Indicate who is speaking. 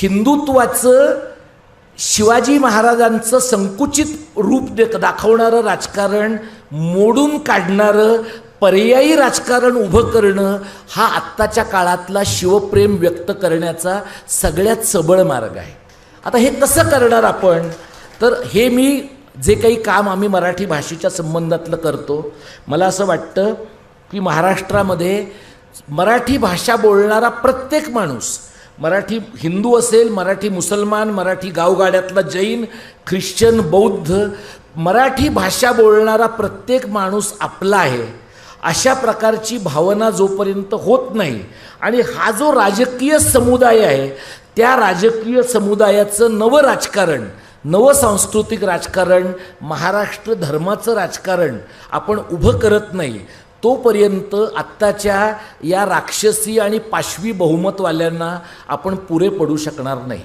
Speaker 1: हिंदुत्वाचं शिवाजी महाराजांचं संकुचित रूप दाखवणारं राजकारण मोडून काढणारं पर्यायी राजकारण उभं करणं हा आत्ताच्या काळातला शिवप्रेम व्यक्त करण्याचा सगळ्यात सबळ मार्ग आहे. आता हे कसं करणार आपण? तर हे मी जे काही काम आम्ही मराठी भाषेच्या संबंधातलं करतो, मला असं वाटतं की महाराष्ट्रामध्ये मराठी भाषा बोलणारा प्रत्येक माणूस, मराठी हिंदू असेल, मराठी मुसलमान, मराठी गावगाड्यातला जैन, ख्रिश्चन, बौद्ध, मराठी भाषा बोलणारा प्रत्येक माणूस आपला आहे अशा प्रकारची भावना जोपर्यंत होत नाही आणि हा जो राजकीय समुदाय आहे त्या राजकीय समुदायाचं नवं राजकारण, नवं सांस्कृतिक राजकारण, महाराष्ट्र धर्माचं राजकारण आपण उभं करत नाही तोपर्यंत आत्ताच्या या राक्षसी आणि पाशवी बहुमतवाल्यांना आपण पुरे पडू शकणार नाही.